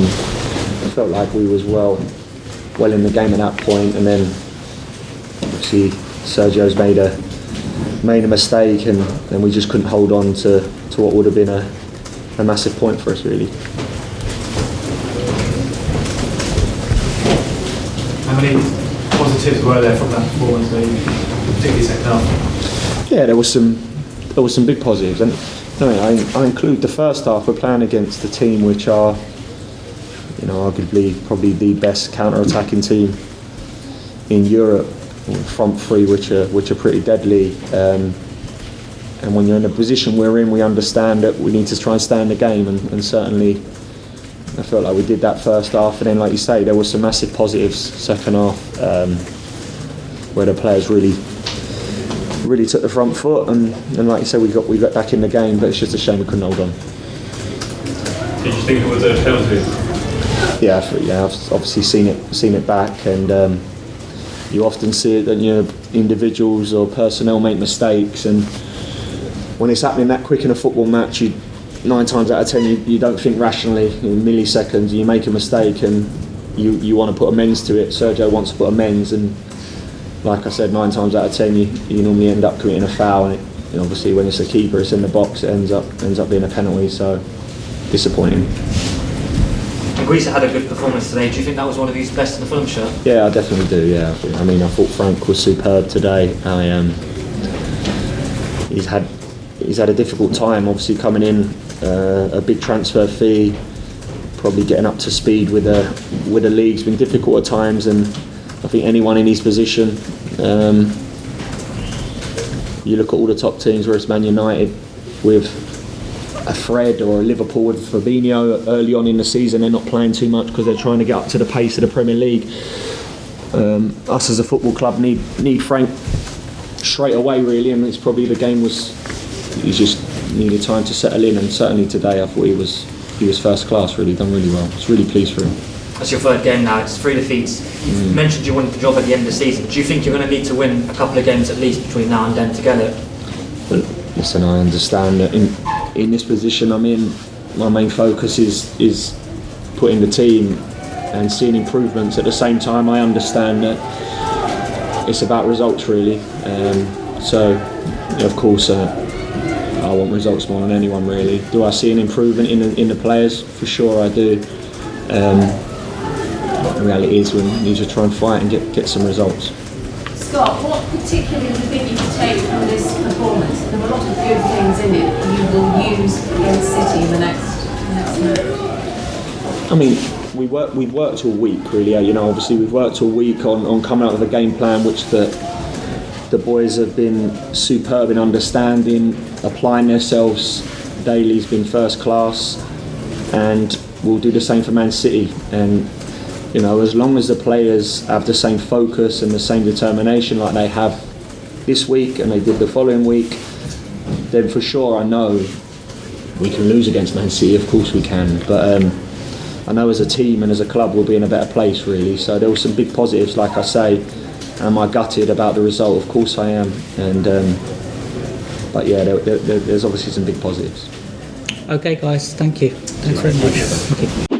I felt like we was well in the game at that point, and then obviously Sergio's made a mistake, and we just couldn't hold on to what would have been a massive point for us, really. How many positives were there from that performance, particularly second half? Yeah, there was some big positives, and I include the first half. We're playing against a team which are, arguably probably the best counter-attacking team in Europe. Front three, which are pretty deadly. And when you're in the position we're in, we understand that we need to try and stay in the game, and certainly I felt like we did that first half. And then, like you say, there were some massive positives second half, where the players really took the front foot, and like you said, we got back in the game. But it's just a shame we couldn't hold on. Did you think it was a penalty? Yeah, I've obviously seen it back, and you often see it that individuals or personnel make mistakes, and when it's happening that quick in a football match, 9 times out of 10 you don't think rationally. In milliseconds you make a mistake and you want to put amends to it. Sergio wants to put amends, and like I said, 9 times out of 10 you normally end up committing a foul, and obviously when it's a keeper, it's in the box, it ends up being a penalty. So disappointing. Greece had a good performance today. Do you think that was one of his best in the Fulham shirt? Yeah, I definitely do. Yeah, I thought Frank was superb today. He's had a difficult time, obviously coming in, a big transfer fee, probably getting up to speed with the league's been difficult at times, and I think anyone in his position, you look at all the top teams, whether it's Man United with a Fred or a Liverpool with Fabinho early on in the season, they're not playing too much because they're trying to get up to the pace of the Premier League. Us as a football club need Frank straight away, really, and it's probably the game he just needed time to settle in, and certainly today I thought he was first class, really done really well. I was really pleased for him. That's your third game now, it's 3 defeats. You've mentioned you wanted the job at the end of the season. Do you think you're going to need to win a couple of games at least between now and then to get it? Well, listen, I understand that in this position I'm in, my main focus is putting the team and seeing improvements. At the same time, I understand that it's about results, really. So, of course, I want results more than anyone, really. Do I see an improvement in the players? For sure I do. The reality is we need to try and fight and get some results. Scott, what particularly do you think you could take from this performance? There were a lot of good things in it you will use against City in the next match. I mean, we've worked all week, really. Obviously we've worked all week on coming up with a game plan, which the boys have been superb in understanding, applying themselves daily has been first class, and we'll do the same for Man City. And as long as the players have the same focus and the same determination like they have this week and they did the following week, then for sure I know we can lose against Man City. Of course we can, but I know as a team and as a club we'll be in a better place, really. So there were some big positives, like I say. Am I gutted about the result? Of course I am, and but yeah, there's obviously some big positives. Okay, guys, thank you. Thanks very much. Thank you.